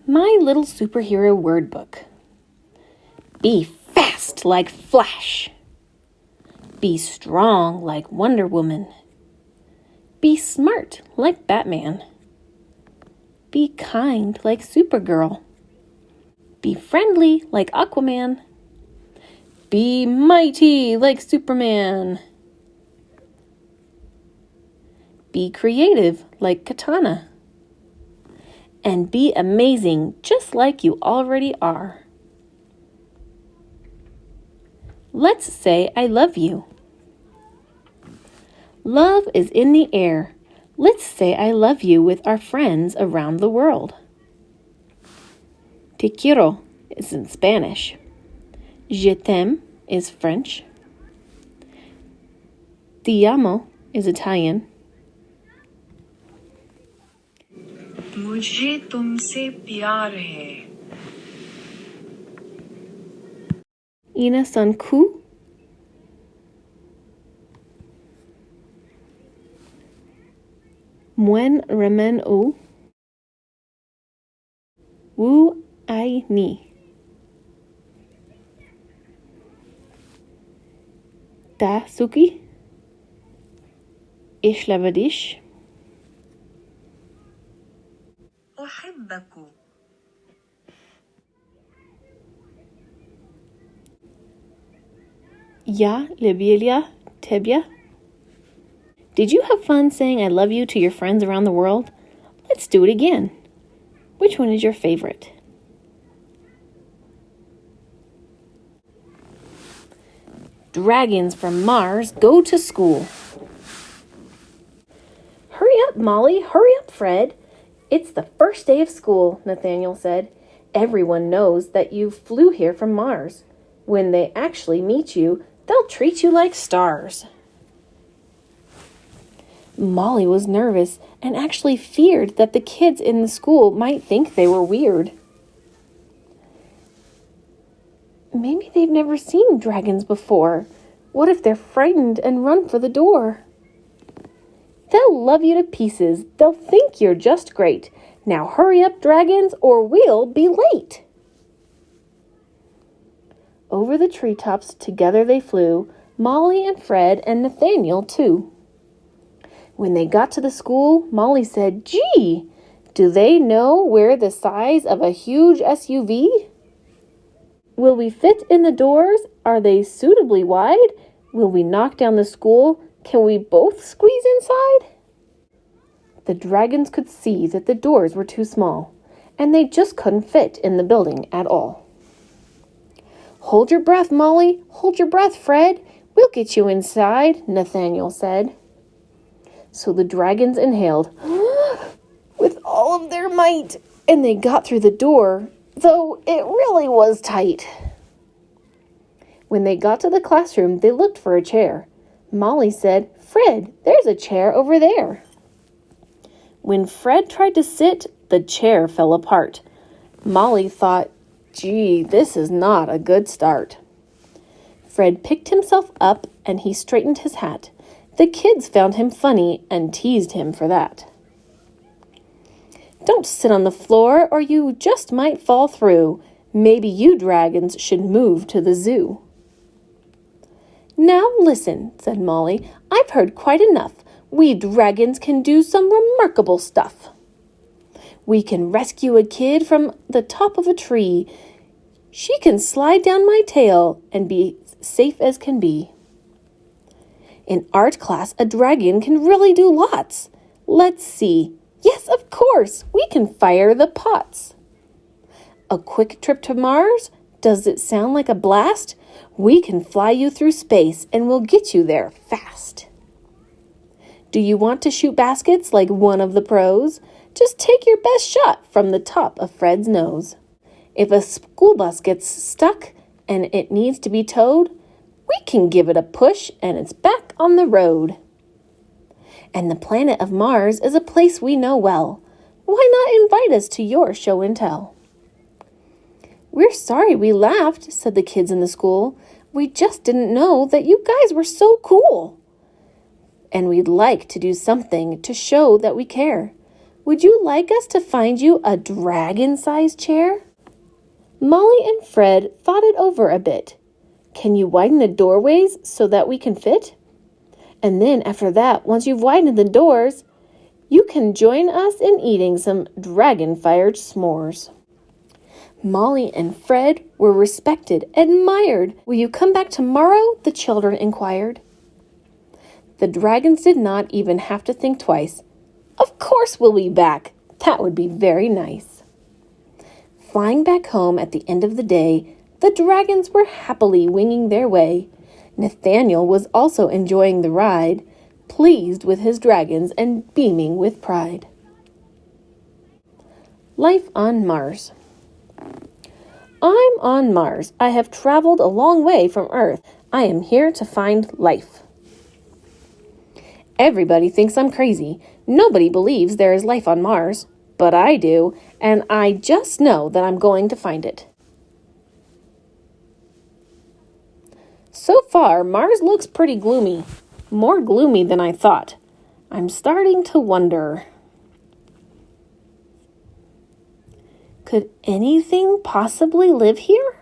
My Little Superhero Word Book. Be fast like Flash. Be strong like Wonder Woman. Be smart like Batman. Be kind like Supergirl. Be friendly like Aquaman. Be mighty like Superman. Be creative like Katana. And be amazing just like you already are. Let's say I love you. Love is in the air. Let's say I love you with our friends around the world. Te quiero is in Spanish. Je t'aime is French. Ti amo is Italian. मुझे तुमसे प्यार है. Ina san ku. Muen remen o. Wu ai ni. Da suki. Ich liebe dich. أحبك. Ya Libelia Tebia. Did you have fun saying I love you to your friends around the world? Let's do it again. Which one is your favorite? Dragons from Mars go to school. Hurry up, Molly. Hurry up, Fred. It's the first day of school, Nathaniel said. Everyone knows that you flew here from Mars. When they actually meet you, they'll treat you like stars. Molly was nervous and actually feared that the kids in the school might think they were weird. Maybe they've never seen dragons before. What if they're frightened and run for the door? They'll love you to pieces. They'll think you're just great. Now hurry up, dragons, or we'll be late. Over the treetops together they flew, Molly and Fred and Nathaniel too. When they got to the school, Molly said, "Gee, do they know we're the size of a huge SUV? Will we fit in the doors? Are they suitably wide? Will we knock down the school? Can we both squeeze inside?" The dragons could see that the doors were too small, and they just couldn't fit in the building at all. "Hold your breath, Molly. Hold your breath, Fred. We'll get you inside," Nathaniel said. So the dragons inhaled with all of their might, and they got through the door, though it really was tight. When they got to the classroom, they looked for a chair. Molly said, "Fred, there's a chair over there." When Fred tried to sit, the chair fell apart. Molly thought, "Gee, this is not a good start." Fred picked himself up and he straightened his hat. The kids found him funny and teased him for that. "Don't sit on the floor or you just might fall through. Maybe you dragons should move to the zoo." "Now listen," said Molly. "I've heard quite enough. We dragons can do some remarkable stuff. We can rescue a kid from the top of a tree. She can slide down my tail and be safe as can be. In art class, a dragon can really do lots. Let's see. Yes, of course, we can fire the pots. A quick trip to Mars? Does it sound like a blast? We can fly you through space and we'll get you there fast. Do you want to shoot baskets like one of the pros? Just take your best shot from the top of Fred's nose. If a school bus gets stuck and it needs to be towed, we can give it a push and it's back on the road. And the planet of Mars is a place we know well. Why not invite us to your show and tell?" "We're sorry we laughed," said the kids in the school. "We just didn't know that you guys were so cool. And we'd like to do something to show that we care. Would you like us to find you a dragon-sized chair? Molly and Fred thought it over a bit. Can you widen the doorways so that we can fit? And then after that, once you've widened the doors, you can join us in eating some dragon-fired s'mores. Molly and Fred were respected, admired. Will you come back tomorrow? The children inquired. The dragons did not even have to think twice. Of course we'll be back. That would be very nice. Flying back home at the end of the day, the dragons were happily winging their way. Nathaniel was also enjoying the ride, pleased with his dragons and beaming with pride. Life on Mars. I'm on Mars. I have traveled a long way from Earth. I am here to find life. Everybody thinks I'm crazy. Nobody believes there is life on Mars, but I do, and I just know that I'm going to find it. So far, Mars looks pretty gloomy. More gloomy than I thought. I'm starting to wonder. Could anything possibly live here?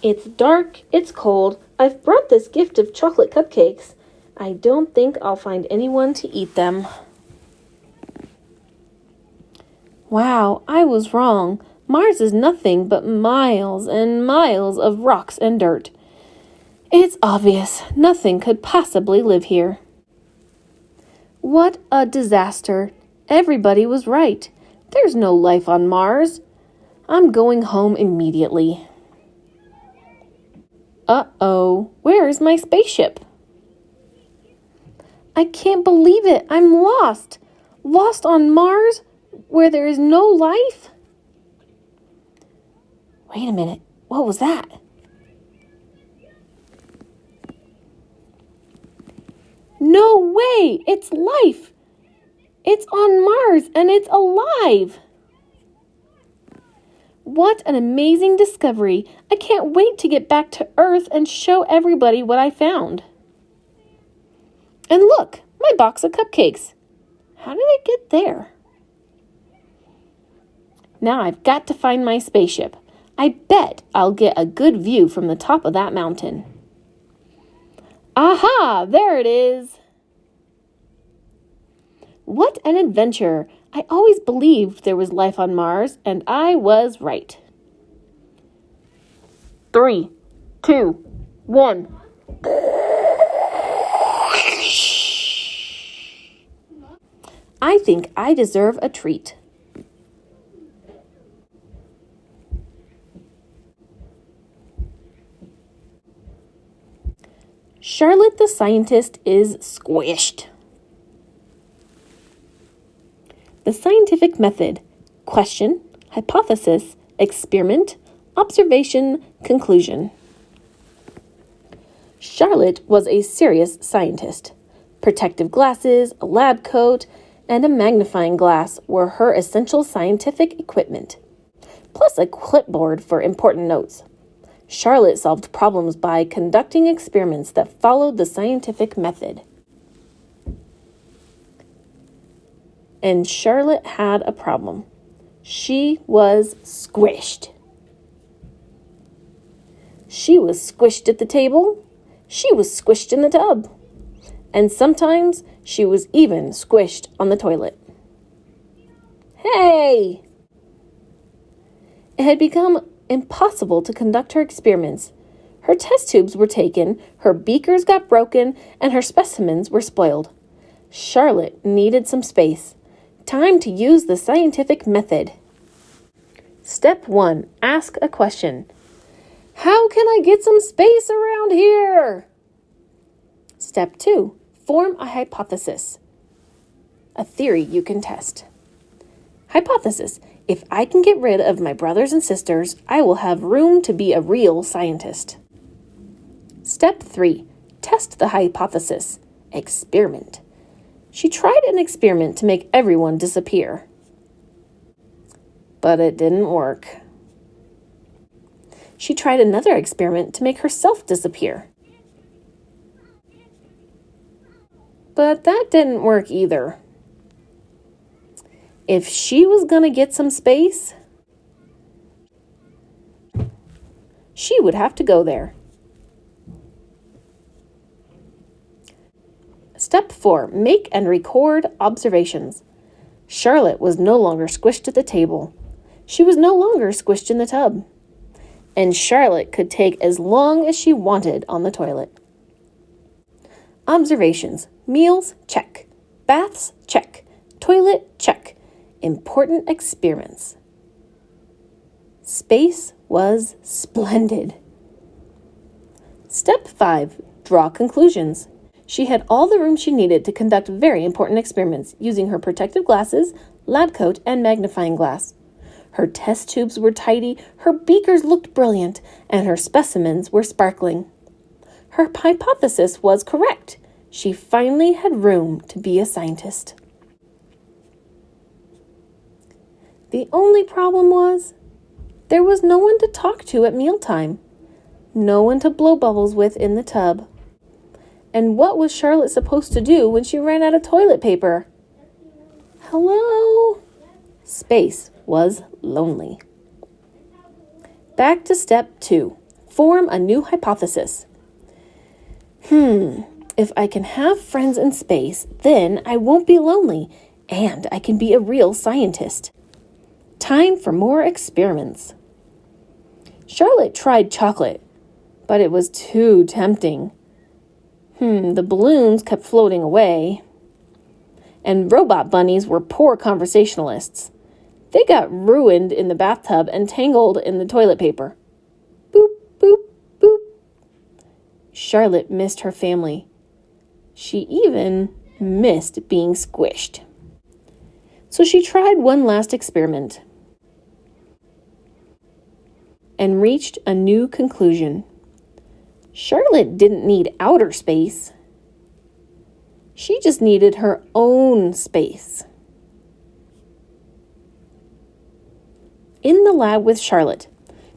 It's dark, it's cold. I've brought this gift of chocolate cupcakes. I don't think I'll find anyone to eat them. Wow, I was wrong. Mars is nothing but miles and miles of rocks and dirt. It's obvious nothing could possibly live here. What a disaster. Everybody was right. There's no life on Mars. I'm going home immediately. Uh-oh, where is my spaceship? I can't believe it. I'm lost. Lost on Mars, where there is no life? Wait a minute. What was that? No way! It's life! It's on Mars and it's alive! What an amazing discovery! I can't wait to get back to Earth and show everybody what I found. And look, my box of cupcakes. How did it get there? Now I've got to find my spaceship. I bet I'll get a good view from the top of that mountain. Aha! There it is! What an adventure! I always believed there was life on Mars, and I was right. 3, 2, 1. I think I deserve a treat. Charlotte the scientist is squished. The scientific method: question, hypothesis, experiment, observation, conclusion. Charlotte was a serious scientist. Protective glasses, a lab coat, and a magnifying glass were her essential scientific equipment, plus a clipboard for important notes. Charlotte solved problems by conducting experiments that followed the scientific method. And Charlotte had a problem. She was squished. She was squished at the table. She was squished in the tub. And sometimes she was even squished on the toilet. Hey! It had become impossible to conduct her experiments. Her test tubes were taken, her beakers got broken, and her specimens were spoiled. Charlotte needed some space. Time to use the scientific method. Step 1. Ask a question. How can I get some space around here? Step 2. Form a hypothesis. A theory you can test. Hypothesis. If I can get rid of my brothers and sisters, I will have room to be a real scientist. Step 3. Test the hypothesis. Experiment. She tried an experiment to make everyone disappear. But it didn't work. She tried another experiment to make herself disappear. But that didn't work either. If she was going to get some space, she would have to go there. Step 4. Make and record observations. Charlotte was no longer squished at the table. She was no longer squished in the tub. And Charlotte could take as long as she wanted on the toilet. Observations. Meals, check. Baths, check. Toilet, check. Important experiments. Space was splendid. Step 5. Draw conclusions. She had all the room she needed to conduct very important experiments using her protective glasses, lab coat, and magnifying glass. Her test tubes were tidy, her beakers looked brilliant, and her specimens were sparkling. Her hypothesis was correct. She finally had room to be a scientist. The only problem was, there was no one to talk to at mealtime, no one to blow bubbles with in the tub. And what was Charlotte supposed to do when she ran out of toilet paper? Hello? Space was lonely. Back to step 2. Form a new hypothesis. If I can have friends in space, then I won't be lonely, and I can be a real scientist. Time for more experiments. Charlotte tried chocolate, but it was too tempting. The balloons kept floating away. And robot bunnies were poor conversationalists. They got ruined in the bathtub and tangled in the toilet paper. Boop, boop, boop. Charlotte missed her family. She even missed being squished. So she tried one last experiment and reached a new conclusion. Charlotte didn't need outer space. She just needed her own space. In the lab with Charlotte.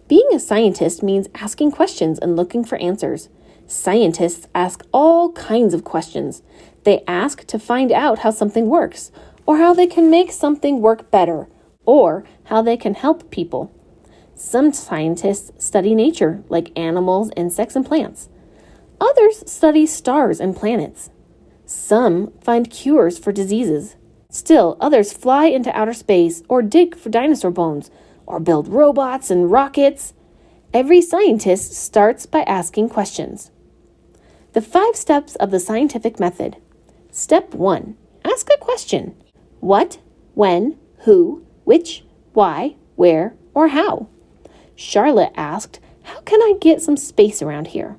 Being a scientist means asking questions and looking for answers. Scientists ask all kinds of questions. They ask to find out how something works, or how they can make something work better, or how they can help people. Some scientists study nature, like animals, insects, and plants. Others study stars and planets. Some find cures for diseases. Still, others fly into outer space, or dig for dinosaur bones, or build robots and rockets. Every scientist starts by asking questions. The 5 steps of the scientific method. Step 1. Ask a question. What, when, who, which, why, where, or how? Charlotte asked, how can I get some space around here?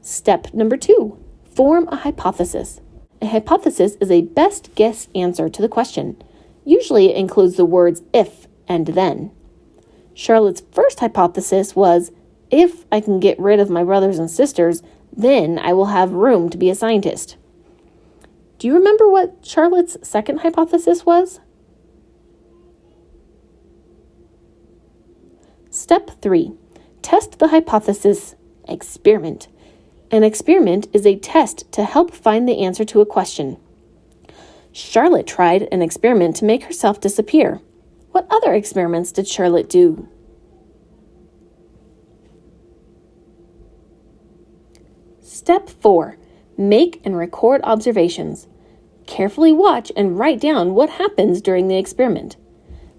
Step number 2. Form a hypothesis. A hypothesis is a best guess answer to the question. Usually it includes the words if and then. Charlotte's first hypothesis was, if I can get rid of my brothers and sisters, then I will have room to be a scientist. Do you remember what Charlotte's second hypothesis was? Step 3. Test the hypothesis. Experiment. An experiment is a test to help find the answer to a question. Charlotte tried an experiment to make herself disappear. What other experiments did Charlotte do? Step 4. Make and record observations. Carefully watch and write down what happens during the experiment.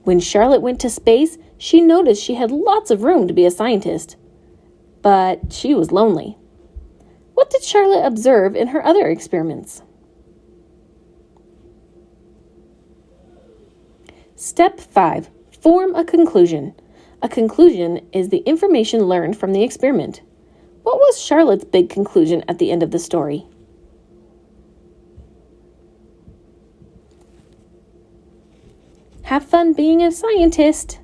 When Charlotte went to space, she noticed she had lots of room to be a scientist. But she was lonely. What did Charlotte observe in her other experiments? Step 5. Form a conclusion. A conclusion is the information learned from the experiment. What was Charlotte's big conclusion at the end of the story? Have fun being a scientist.